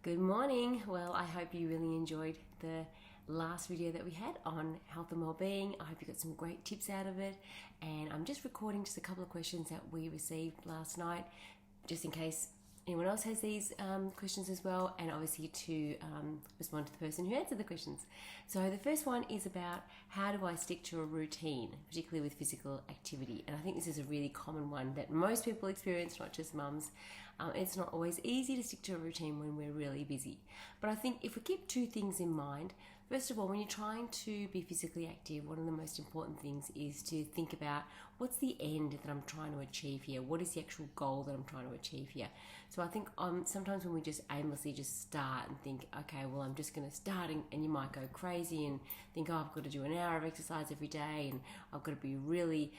Good morning. Well, I hope you really enjoyed the last video that we had on health and well-being. I hope you got some great tips out of it, and I'm just recording just a couple of questions that we received last night, just in case anyone else has these questions as well, and obviously to respond to the person who answered the questions. So the first one is about how do I stick to a routine, particularly with physical activity. And I think this is a really common one that most people experience, not just mums. It's not always easy to stick to a routine when we're really busy. But I think if we keep two things in mind, first of all, when you're trying to be physically active, one of the most important things is to think about what's the end that I'm trying to achieve here? What is the actual goal that I'm trying to achieve here? So I think sometimes when we just aimlessly just start and think, okay, well, I'm just going to start, and you might go crazy and think, oh, I've got to do an hour of exercise every day and I've got to be really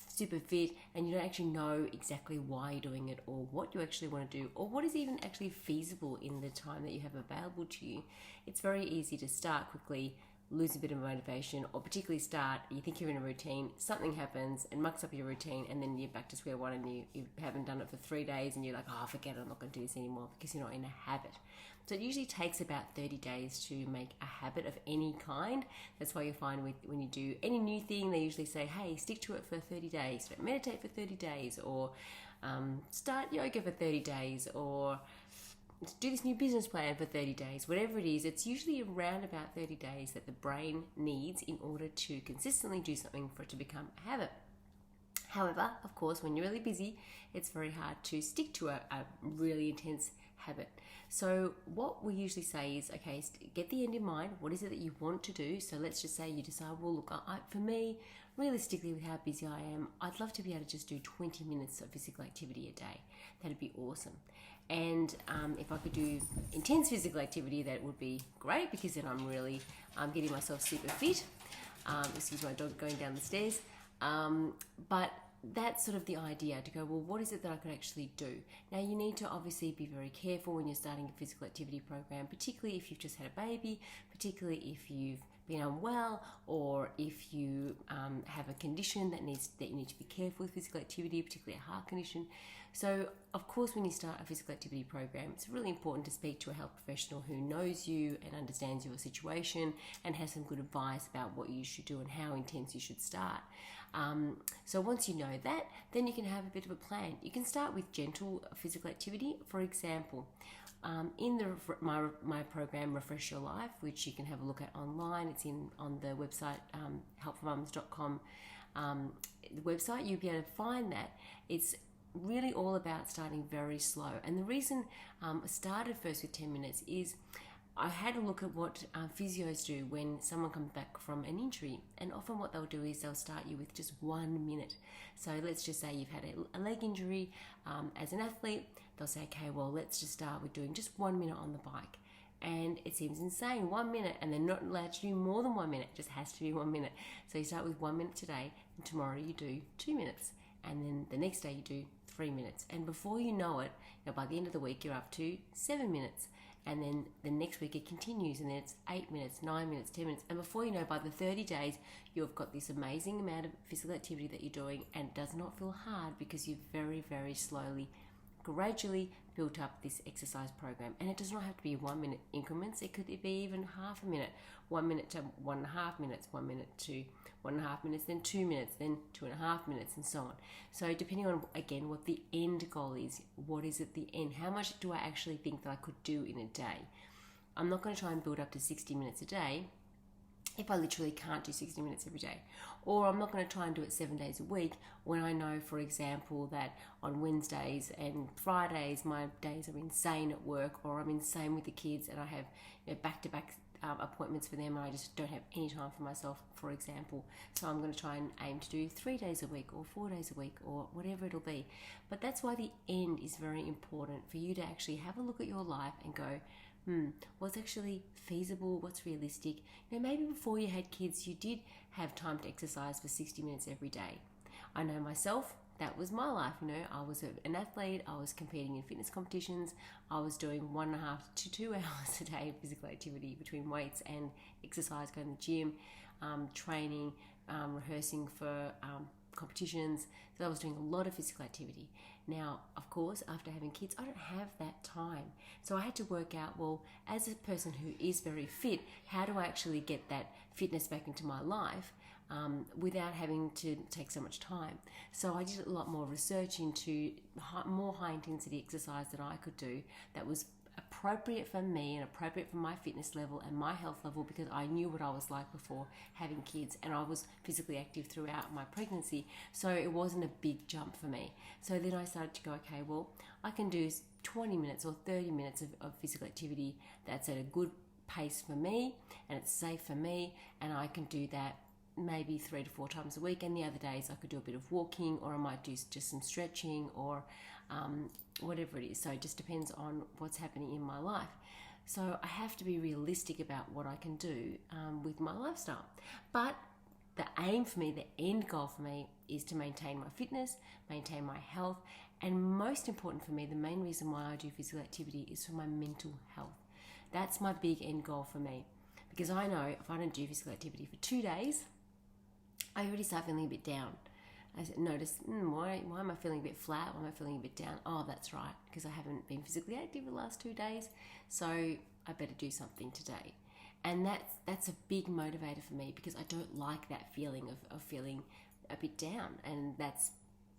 super fit, and you don't actually know exactly why you're doing it or what you actually want to do or what is even actually feasible in the time that you have available to you. It's very easy to start quickly, lose a bit of motivation, or particularly start, you think you're in a routine, something happens and mucks up your routine, and then you're back to square one and you haven't done it for 3 days and you're like, oh, forget it, I'm not going to do this anymore, because you're not in a habit. So it usually takes about 30 days to make a habit of any kind. That's why you find when you do any new thing, they usually say, hey, stick to it for 30 days, meditate for 30 days, or start yoga for 30 days, or do this new business plan for 30 days, whatever it is. It's usually around about 30 days that the brain needs in order to consistently do something for it to become a habit. However, of course, when you're really busy, it's very hard to stick to a really intense habit. So what we usually say is, okay, get the end in mind. What is it that you want to do? So let's just say you decide, well, look, for me, realistically, with how busy I am, I'd love to be able to just do 20 minutes of physical activity a day. That'd be awesome. And if I could do intense physical activity, that would be great, because then I'm really getting myself super fit. Excuse my dog going down the stairs. But that's sort of the idea, to go, well, what is it that I could actually do? Now, you need to obviously be very careful when you're starting a physical activity program, particularly if you've just had a baby, particularly if you've been unwell, or if you have a condition that you need to be careful with physical activity, particularly a heart condition. So, of course, when you start a physical activity program, it's really important to speak to a health professional who knows you and understands your situation and has some good advice about what you should do and how intense you should start. So once you know that, then you can have a bit of a plan. You can start with gentle physical activity. For example, in my program Refresh Your Life, which you can have a look at online, it's on the website helpformums.com the website. You'll be able to find that it's really all about starting very slow. And the reason I started first with 10 minutes is I had a look at what physios do when someone comes back from an injury, and often what they'll do is they'll start you with just 1 minute. So let's just say you've had a leg injury as an athlete. They'll say, okay, well, let's just start with doing just 1 minute on the bike. And it seems insane, 1 minute, and they're not allowed to do more than 1 minute. It just has to be 1 minute. So you start with 1 minute today, and tomorrow you do 2 minutes, and then the next day you do 3 minutes. And before you know it, by the end of the week, you're up to 7 minutes. And then the next week it continues, and then it's 8 minutes, 9 minutes, 10 minutes. And before you know, by the 30 days, you've got this amazing amount of physical activity that you're doing, and it does not feel hard, because you've very, very slowly, gradually built up this exercise program. And it does not have to be 1 minute increments. It could be even half a minute, 1 minute to 1.5 minutes, 1 minute to 1.5 minutes, then 2 minutes, then 2.5 minutes, and so on. So depending on, again, what the end goal is, what is at the end, how much do I actually think that I could do in a day? I'm not going to try and build up to 60 minutes a day if I literally can't do 60 minutes every day. Or I'm not going to try and do it 7 days a week when I know, for example, that on Wednesdays and Fridays my days are insane at work, or I'm insane with the kids and I have back-to-back appointments for them, and I just don't have any time for myself, for example. So I'm going to try and aim to do 3 days a week or 4 days a week or whatever it'll be. But that's why the end is very important, for you to actually have a look at your life and go, what's actually feasible, what's realistic. Maybe before you had kids, you did have time to exercise for 60 minutes every day. I know myself, that was my life. I was an athlete, I was competing in fitness competitions, I was doing 1.5 to 2 hours a day of physical activity between weights and exercise, going to the gym, training, rehearsing for competitions. So I was doing a lot of physical activity. Now, of course, after having kids, I don't have that time. So I had to work out, well, as a person who is very fit, how do I actually get that fitness back into my life without having to take so much time? So I did a lot more research into more high intensity exercise that I could do that was appropriate for me and appropriate for my fitness level and my health level, because I knew what I was like before having kids, and I was physically active throughout my pregnancy, so it wasn't a big jump for me. So then I started to go, okay, well, I can do 20 minutes or 30 minutes of physical activity that's at a good pace for me and it's safe for me, and I can do that maybe 3 to 4 times a week, and the other days I could do a bit of walking, or I might do just some stretching, or whatever it is. So it just depends on what's happening in my life. So I have to be realistic about what I can do with my lifestyle. But the aim for me, the end goal for me, is to maintain my fitness, maintain my health, and most important for me, the main reason why I do physical activity is for my mental health. That's my big end goal for me, because I know if I don't do physical activity for 2 days, I already start feeling a bit down. I notice, why am I feeling a bit flat? Why am I feeling a bit down? Oh, that's right, because I haven't been physically active the last 2 days, so I better do something today. And that's a big motivator for me, because I don't like that feeling of feeling a bit down, and that's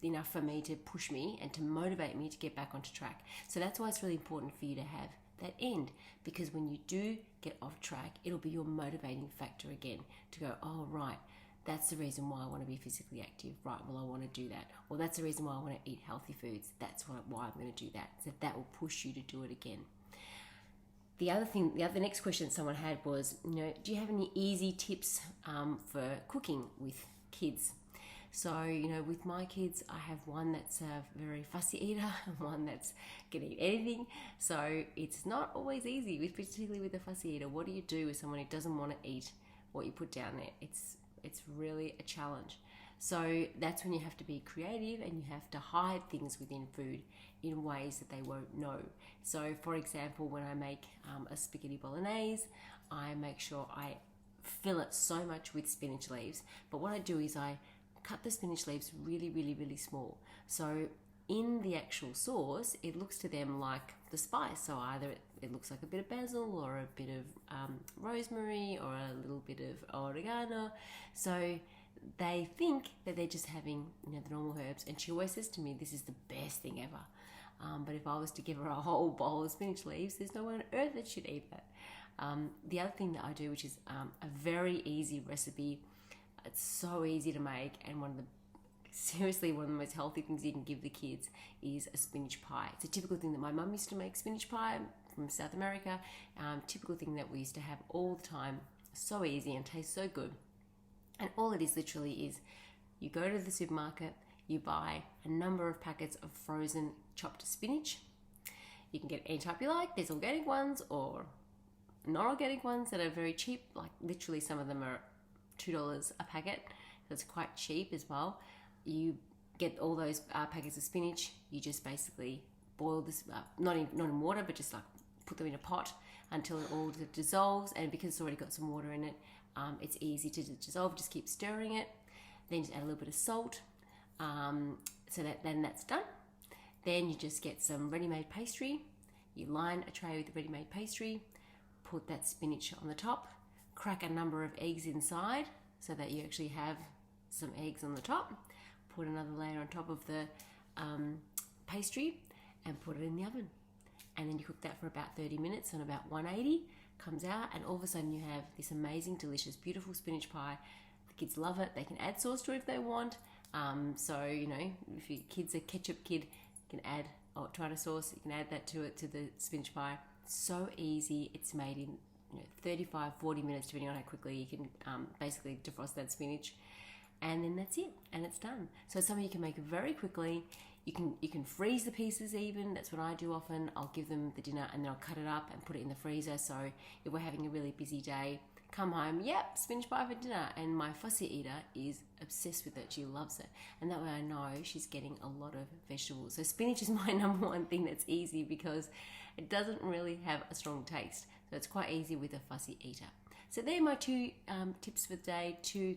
enough for me to push me and to motivate me to get back onto track. So that's why it's really important for you to have that end, because when you do get off track, it'll be your motivating factor again to go, oh, right, that's the reason why I want to be physically active. Right, well, I want to do that. Or that's the reason why I want to eat healthy foods. That's why I'm going to do that. So that will push you to do it again. The next question someone had was, do you have any easy tips for cooking with kids? So, with my kids, I have one that's a very fussy eater and one that's can eat anything. So it's not always easy, particularly with a fussy eater. What do you do with someone who doesn't want to eat what you put down there? It's really a challenge. So that's when you have to be creative, and you have to hide things within food in ways that they won't know. So for example, when I make a spaghetti bolognese, I make sure I fill it so much with spinach leaves. But what I do is I cut the spinach leaves really, really, really small. So in the actual sauce, it looks to them like the spice. So either it looks like a bit of basil, or a bit of rosemary, or a little bit of oregano. So they think that they're just having the normal herbs. And she always says to me, this is the best thing ever. But if I was to give her a whole bowl of spinach leaves, there's no way on earth that she'd eat that. The other thing that I do, which is a very easy recipe, it's so easy to make, and one of the most healthy things you can give the kids is a spinach pie. It's a typical thing that my mum used to make, spinach pie from South America. Typical thing that we used to have all the time. So easy and tastes so good. And all it is literally is you go to the supermarket, you buy a number of packets of frozen chopped spinach. You can get any type you like. There's organic ones or non-organic ones that are very cheap. Like literally some of them are $2 a packet. That's quite cheap as well. You get all those packets of spinach. You just basically boil this, not in water, but just like put them in a pot until it all dissolves. And because it's already got some water in it, it's easy to dissolve. Just keep stirring it. Then just add a little bit of salt. So then that's done. Then you just get some ready-made pastry. You line a tray with the ready-made pastry. Put that spinach on the top. Crack a number of eggs inside so that you actually have some eggs on the top. Put another layer on top of the pastry and put it in the oven. And then you cook that for about 30 minutes on about 180. Comes out, and all of a sudden you have this amazing, delicious, beautiful spinach pie. The kids love it. They can add sauce to it if they want. So, if your kid's a ketchup kid, you can add tomato sauce. You can add that to the spinach pie. So easy. It's made in 35, 40 minutes, depending on how quickly you can basically defrost that spinach. And then that's it, and it's done. So it's something you can make very quickly. You can freeze the pieces even. That's what I do often. I'll give them the dinner and then I'll cut it up and put it in the freezer. So if we're having a really busy day, come home, yep, spinach pie for dinner. And my fussy eater is obsessed with it. She loves it. And that way I know she's getting a lot of vegetables. So spinach is my number one thing that's easy because it doesn't really have a strong taste. So it's quite easy with a fussy eater. So they're my two tips for the day, two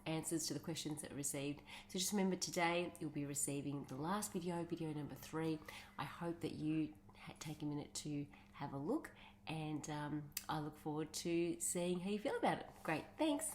answers to the questions that were received. So just remember, today you'll be receiving the last video, video number 3. I hope that you take a minute to have a look, and I look forward to seeing how you feel about it. Great, thanks.